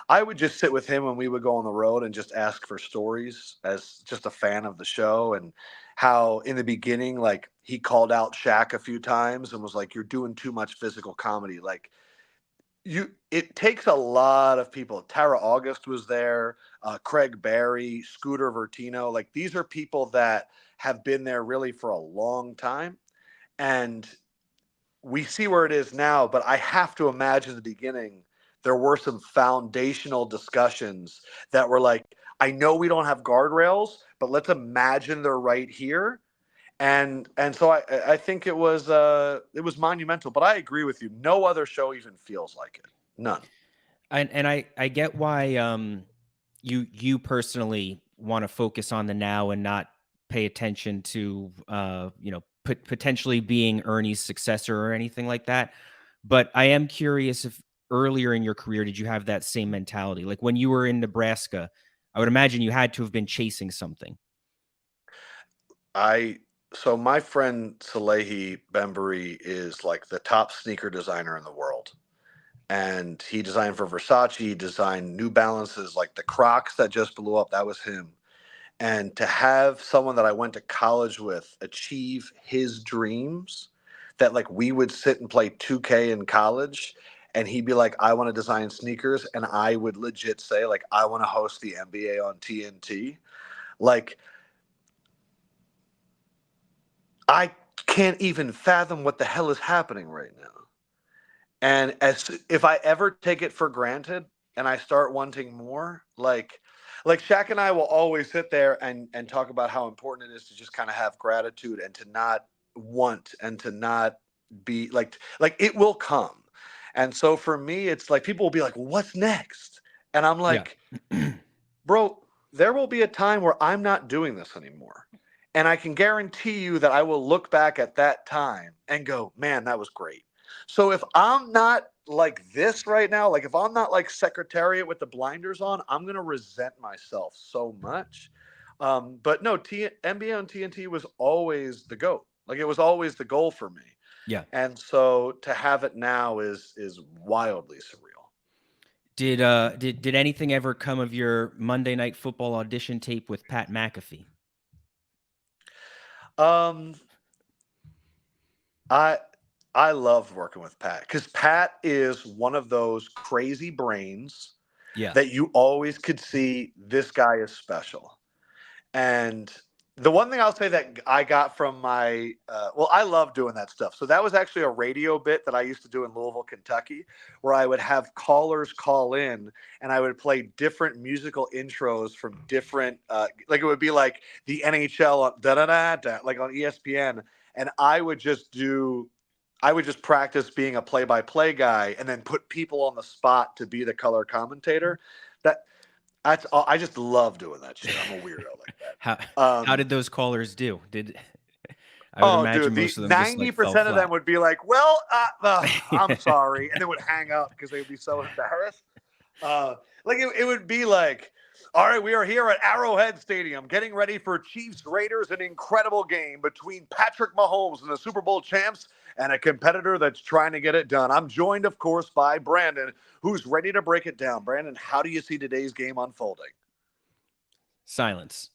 I would just sit with him when we would go on the road and just ask for stories as just a fan of the show, and how in the beginning, like, he called out Shaq a few times and was like, you're doing too much physical comedy. Like, it takes a lot of people. Tara August was there, Craig Barry, Scooter Vertino. Like, these are people that have been there really for a long time. And we see where it is now, but I have to imagine in the beginning, there were some foundational discussions that were like, I know we don't have guardrails, but let's imagine they're right here. And so I think it was monumental, but I agree with you. No other show even feels like it. None. And I get why you personally want to focus on the now and not pay attention to potentially being Ernie's successor or anything like that. But I am curious if earlier in your career did you have that same mentality? Like when you were in Nebraska, I would imagine you had to have been chasing something. So my friend Salehi Bembury is like the top sneaker designer in the world. And he designed for Versace, he designed New Balances, like the Crocs that just blew up, that was him. And to have someone that I went to college with achieve his dreams, that like we would sit and play 2K in college and he'd be like, I want to design sneakers. And I would legit say, like, I want to host the NBA on TNT. Like, I can't even fathom what the hell is happening right now. And if I ever take it for granted and I start wanting more, like Shaq and I will always sit there and talk about how important it is to just kind of have gratitude and to not want and to not be like it will come. And so for me, it's like people will be like, well, what's next? And I'm like, bro, there will be a time where I'm not doing this anymore. And I can guarantee you that I will look back at that time and go, man, that was great. So if I'm not like this right now, like if I'm not like Secretariat with the blinders on, I'm going to resent myself so much. But no, NBA on TNT was always the GOAT. Like it was always the goal for me. Yeah. And so to have it now is wildly surreal. Did anything ever come of your Monday Night Football audition tape with Pat McAfee? I loved working with Pat because Pat is one of those crazy brains that you always could see this guy is special. And the one thing I'll say that I got from my, I love doing that stuff. So that was actually a radio bit that I used to do in Louisville, Kentucky, where I would have callers call in and I would play different musical intros from different, like it would be like the NHL on da-da-da-da, like on ESPN. And I would just practice being a play-by-play guy and then put people on the spot to be the color commentator. That's all. I just love doing that shit. I'm a weirdo like that. How did those callers do? I would imagine most of them 90% of them would be like, "Well, I'm sorry," and they would hang up because they would be so embarrassed. Like it would be like, All right, we are here at Arrowhead Stadium getting ready for Chiefs Raiders, an incredible game between Patrick Mahomes and the Super Bowl champs and a competitor that's trying to get it done. I'm joined, of course, by Brandon, who's ready to break it down. Brandon, how do you see today's game unfolding? Silence.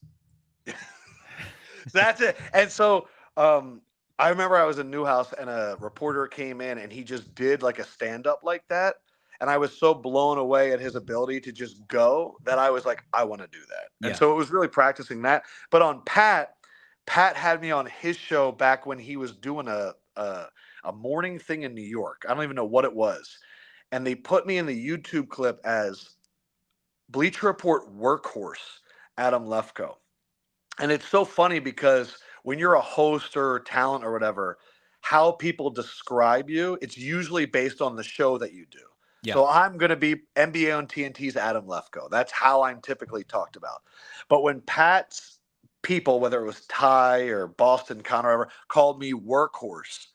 That's it. And so I remember I was in Newhouse and a reporter came in and he just did like a stand-up like that. And I was so blown away at his ability to just go that I was like, I want to do that. Yeah. And so it was really practicing that. But on Pat had me on his show back when he was doing a morning thing in New York. I don't even know what it was. And they put me in the YouTube clip as Bleacher Report workhorse Adam Lefkoe. And it's so funny because when you're a host or talent or whatever, how people describe you, it's usually based on the show that you do. Yeah. So I'm going to be NBA on TNT's Adam Lefkoe. That's how I'm typically talked about. But when Pat's people, whether it was Ty or Boston Connor, or whatever, called me workhorse,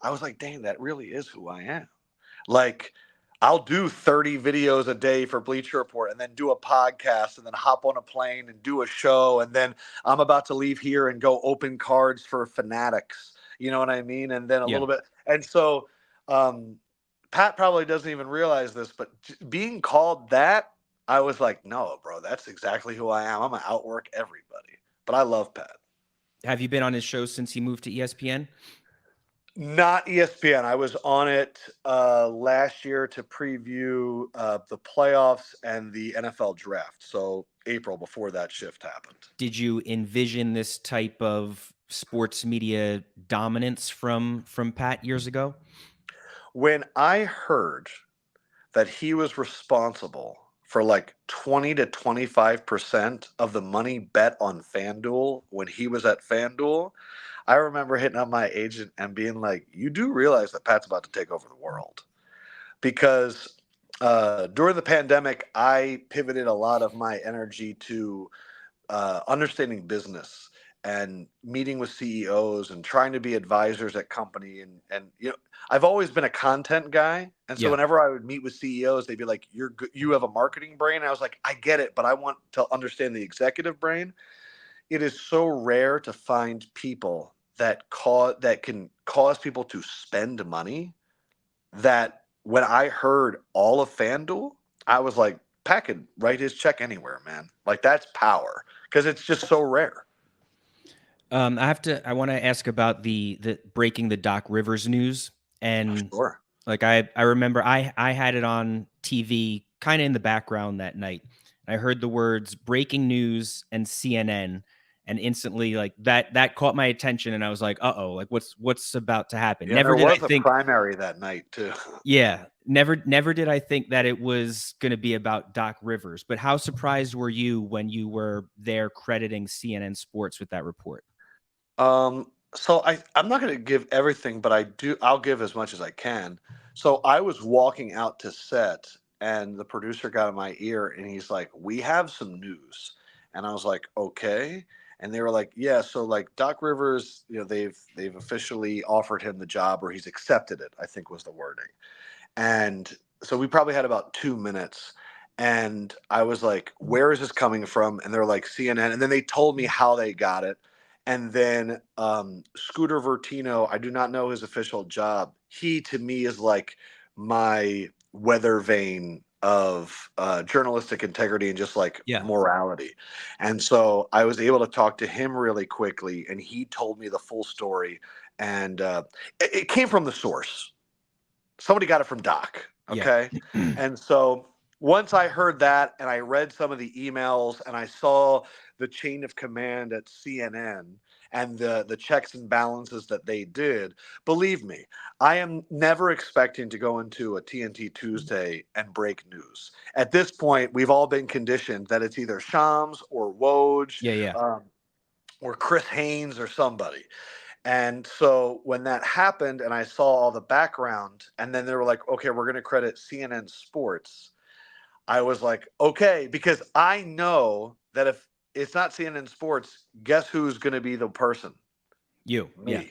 I was like, dang, that really is who I am. Like, I'll do 30 videos a day for Bleacher Report and then do a podcast and then hop on a plane and do a show. And then I'm about to leave here and go open cards for Fanatics. You know what I mean? And then a little bit. And so Pat probably doesn't even realize this, but being called that, I was like, no, bro, that's exactly who I am. I'm going to outwork everybody. But I love Pat. Have you been on his show since he moved to ESPN? Not ESPN. I was on it last year to preview the playoffs and the NFL draft. So April, before that shift happened. Did you envision this type of sports media dominance from Pat years ago? When I heard that he was responsible for like 20 to 25% of the money bet on FanDuel when he was at FanDuel, I remember hitting up my agent and being like, you do realize that Pat's about to take over the world. Because during the pandemic, I pivoted a lot of my energy to understanding business and meeting with CEOs and trying to be advisors at company. And you know, I've always been a content guy. And so whenever I would meet with CEOs, they'd be like, you have a marketing brain. And I was like, I get it, but I want to understand the executive brain. It is so rare to find people that can cause people to spend money, that when I heard all of FanDuel, I was like, Pat could write his check anywhere, man. Like, that's power, because it's just so rare. I want to ask about the breaking the Doc Rivers news. And Sure. like, I remember I had it on TV kind of in the background that night. I heard the words breaking news and CNN, and instantly like that caught my attention. And I was like, uh-oh, like what's about to happen? Yeah, Never there did was I think a primary that night too. Yeah, never did I think that it was going to be about Doc Rivers. But how surprised were you when you were there crediting CNN Sports with that report? So I'm not going to give everything, but I'll give as much as I can. So I was walking out to set and the producer got in my ear and he's like, we have some news. And I was like, okay. And they were like, yeah, so like Doc Rivers, you know, they've officially offered him the job, or he's accepted it, I think was the wording. And so we probably had about 2 minutes. And I was like, where is this coming from? And they're like, CNN. And then they told me how they got it. And then Scooter Vertino, I do not know his official job. He, to me, is like my weather vane of journalistic integrity and just like morality. And so I was able to talk to him really quickly, and he told me the full story. And it came from the source. Somebody got it from Doc. Okay. Yeah. And so once I heard that and I read some of the emails and I saw the chain of command at CNN and the checks and balances that they did, believe me, I am never expecting to go into a TNT Tuesday and break news. At this point, we've all been conditioned that it's either Shams or Woj, or Chris Haynes or somebody. And so when that happened and I saw all the background and then they were like, okay, we're going to credit CNN Sports, I was like, okay, because I know that if it's not CNN Sports, guess who's going to be the person? You. Me. Yeah.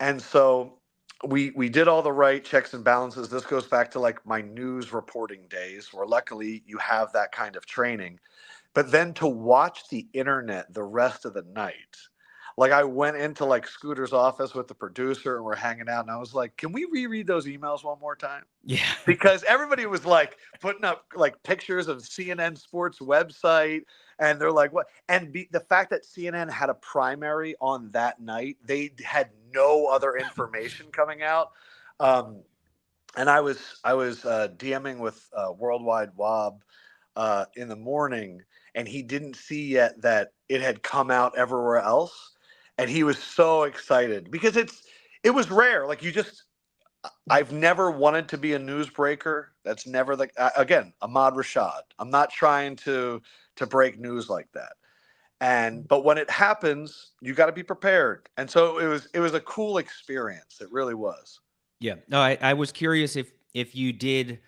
And so we did all the right checks and balances. This goes back to like my news reporting days where luckily you have that kind of training. But then to watch the internet the rest of the night, like I went into like Scooter's office with the producer and we're hanging out, and I was like, can we reread those emails one more time? Yeah. Because everybody was like putting up like pictures of CNN Sports website, and they're like, what? And the fact that CNN had a primary on that night, they had no other information coming out. And I was DMing with Worldwide Wob in the morning, and he didn't see yet that it had come out everywhere else, and he was so excited because it was rare. Like I've never wanted to be a newsbreaker. That's never again, Ahmad Rashad. I'm not trying to break news like that. But when it happens, you got to be prepared. And so it was a cool experience. It really was. Yeah. No, I was curious if you did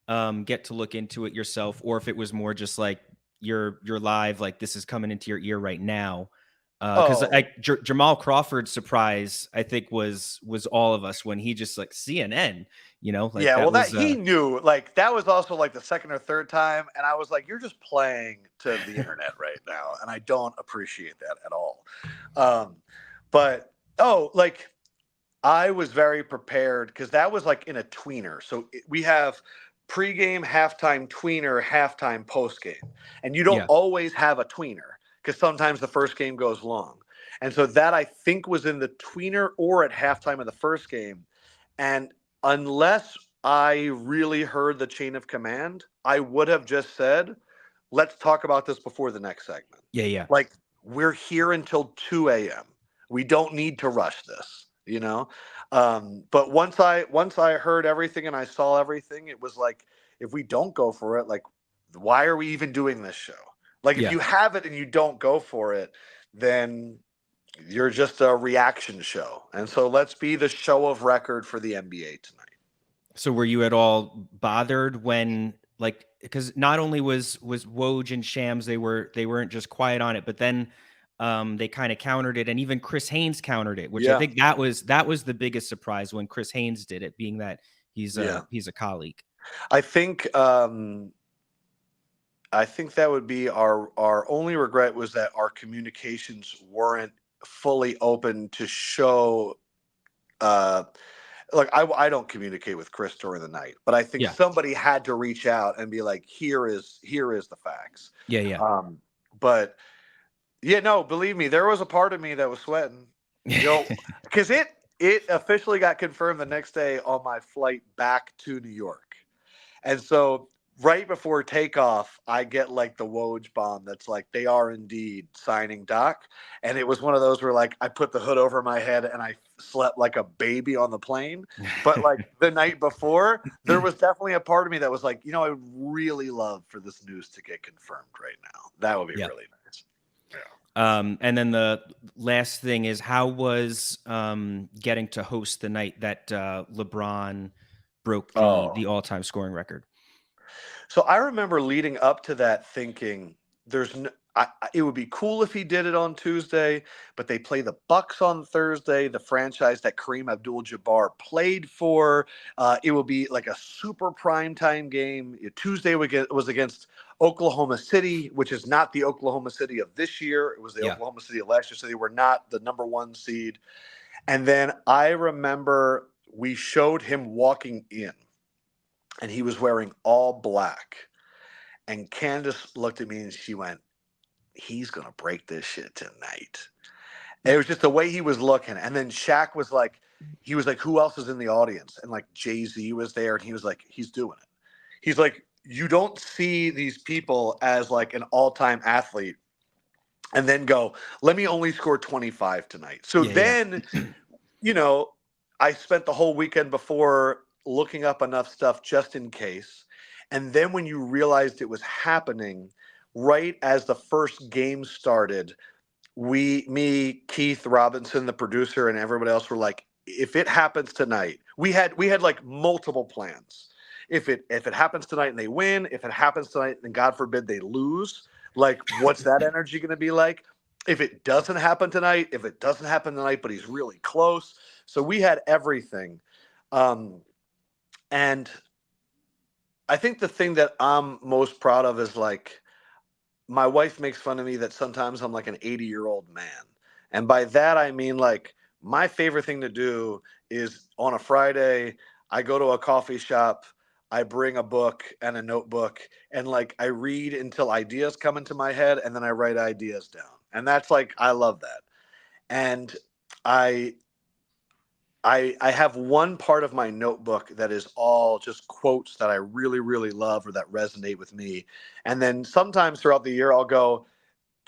get to look into it yourself, or if it was more just like you're live, like this is coming into your ear right now. Because Jamal Crawford's surprise, I think, was all of us when he just like CNN, like yeah. Well, was, he knew, like that was also like the second or third time, and I was like, you're just playing to the internet right now, and I don't appreciate that at all. But like I was very prepared because that was like in a tweener. So we have pregame, halftime, tweener, halftime, postgame, and you don't always have a tweener, because sometimes the first game goes long. And so that I think was in the tweener or at halftime of the first game. And unless I really heard the chain of command, I would have just said, let's talk about this before the next segment. Yeah. Like, we're here until 2 a.m. We don't need to rush this, But once I heard everything and I saw everything, it was like, if we don't go for it, like, why are we even doing this show? Like, if you have it and you don't go for it, then you're just a reaction show. And so let's be the show of record for the NBA tonight. So were you at all bothered when, like, because not only was Woj and Shams, they weren't just quiet on it, but then they kind of countered it, and even Chris Haynes countered it, which I think that was the biggest surprise when Chris Haynes did it, being that he's a colleague. I think that would be our only regret, was that our communications weren't fully open to show. Like I don't communicate with Chris during the night, but I think somebody had to reach out and be like, here is the facts. Yeah. But no, believe me, there was a part of me that was sweating, because it officially got confirmed the next day on my flight back to New York. And so right before takeoff, I get like the Woj bomb that's like, they are indeed signing Doc. And it was one of those where like I put the hood over my head and I slept like a baby on the plane. But like the night before, there was definitely a part of me that was like, I would really love for this news to get confirmed right now. That would be really nice. Yeah. And then the last thing is, how was getting to host the night that LeBron broke the all-time scoring record? So I remember leading up to that thinking, it would be cool if he did it on Tuesday, but they play the Bucks on Thursday, the franchise that Kareem Abdul-Jabbar played for. It will be like a super primetime game. Tuesday was against Oklahoma City, which is not the Oklahoma City of this year. It was the Oklahoma City of last year, so they were not the number one seed. And then I remember we showed him walking in, and he was wearing all black. And Candace looked at me and she went, he's going to break this shit tonight. And it was just the way he was looking. And then Shaq was like, who else is in the audience? And like Jay-Z was there, and he was like, he's doing it. He's like, you don't see these people as like an all-time athlete and then go, let me only score 25 tonight. So I spent the whole weekend before looking up enough stuff just in case. And then when you realized it was happening, right as the first game started, me, Keith Robinson, the producer, and everybody else were like, if it happens tonight, we had like multiple plans. If it happens tonight and they win, if it happens tonight and God forbid they lose, like what's that energy going to be like? If it doesn't happen tonight, but he's really close. So we had everything. And I think the thing that I'm most proud of is like, my wife makes fun of me that sometimes I'm like an 80-year-old man. And by that, I mean, like, my favorite thing to do is on a Friday, I go to a coffee shop, I bring a book and a notebook, and like I read until ideas come into my head, and then I write ideas down. And that's like, I love that. And I I have one part of my notebook that is all just quotes that I really, really love or that resonate with me. And then sometimes throughout the year, I'll go,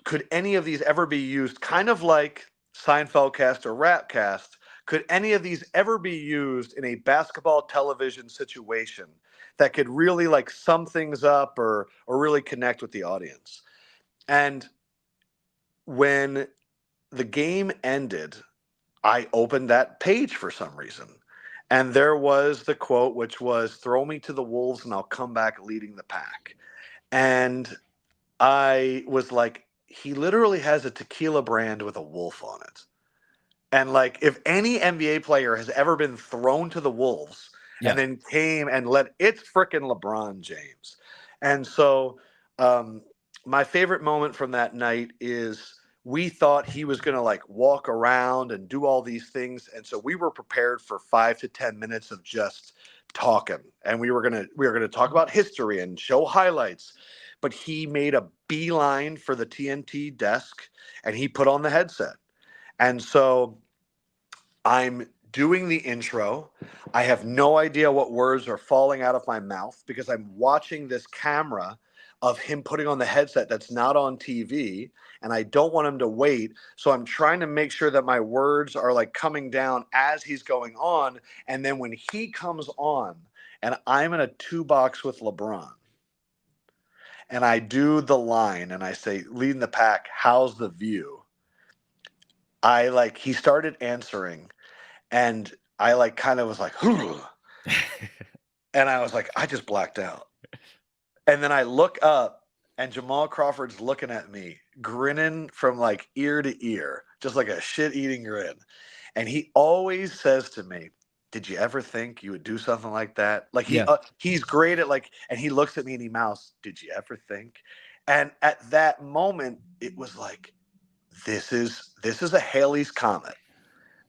could any of these ever be used? Kind of like Seinfeld cast or rap cast. Could any of these ever be used in a basketball television situation that could really like sum things up or really connect with the audience? And when the game ended, I opened that page for some reason. And there was the quote, which was, throw me to the wolves and I'll come back leading the pack. And I was like, he literally has a tequila brand with a wolf on it. And like, if any NBA player has ever been thrown to the wolves and then came and it's frickin' LeBron James. And so my favorite moment from that night is we thought he was going to like walk around and do all these things. And so we were prepared for 5 to 10 minutes of just talking. And we were going to talk about history and show highlights. But he made a beeline for the TNT desk and he put on the headset. And so I'm doing the intro. I have no idea what words are falling out of my mouth because I'm watching this camera of him putting on the headset that's not on TV, and I don't want him to wait. So I'm trying to make sure that my words are like coming down as he's going on. And then when he comes on and I'm in a 2-box with LeBron and I do the line and I say, leading the pack, how's the view? He started answering and I like kind of was like, and I was like, I just blacked out. And then I look up and Jamal Crawford's looking at me, grinning from like ear to ear, just like a shit-eating grin. And he always says to me, did you ever think you would do something like that? Like he's great at like, and he looks at me and he mouths, did you ever think? And at that moment, it was like, this is a Halley's Comet.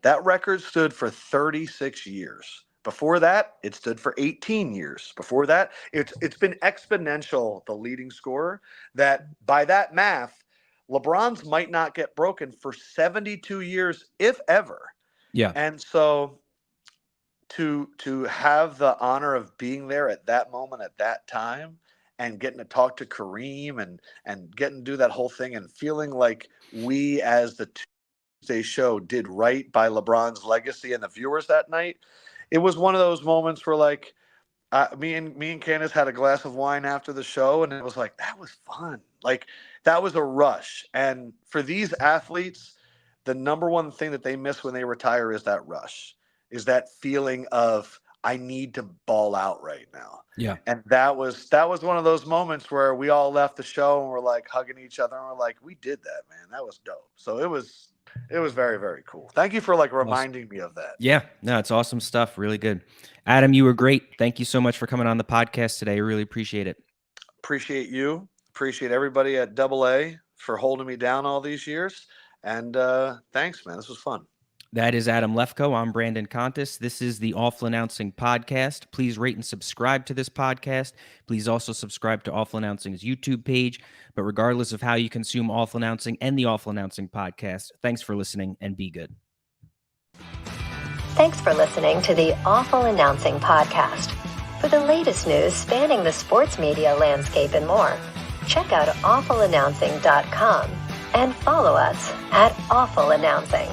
That record stood for 36 years. Before that, it stood for 18 years. Before that, it's been exponential, the leading scorer, that by that math, LeBron's might not get broken for 72 years, if ever. Yeah. And so to have the honor of being there at that moment, at that time, and getting to talk to Kareem and getting to do that whole thing and feeling like we as the Tuesday show did right by LeBron's legacy and the viewers that night, it was one of those moments where like me and Candace had a glass of wine after the show and it was like, that was fun. Like that was a rush. And for these athletes, the number one thing that they miss when they retire is that rush, is that feeling of, I need to ball out right now. Yeah. And that was one of those moments where we all left the show and we're like hugging each other and we're like, we did that, man. That was dope. So it was very, very cool. Thank you for like reminding me of that. Yeah, no, it's awesome stuff. Really good. Adam, you were great. Thank you so much for coming on the podcast today. I really appreciate it. Appreciate you. Appreciate everybody at AA for holding me down all these years. And thanks, man. This was fun. That is Adam Lefkoe. I'm Brandon Contes. This is the Awful Announcing Podcast. Please rate and subscribe to this podcast. Please also subscribe to Awful Announcing's YouTube page. But regardless of how you consume Awful Announcing and the Awful Announcing Podcast, thanks for listening and be good. Thanks for listening to the Awful Announcing Podcast. For the latest news spanning the sports media landscape and more, check out awfulannouncing.com and follow us at Awful Announcing.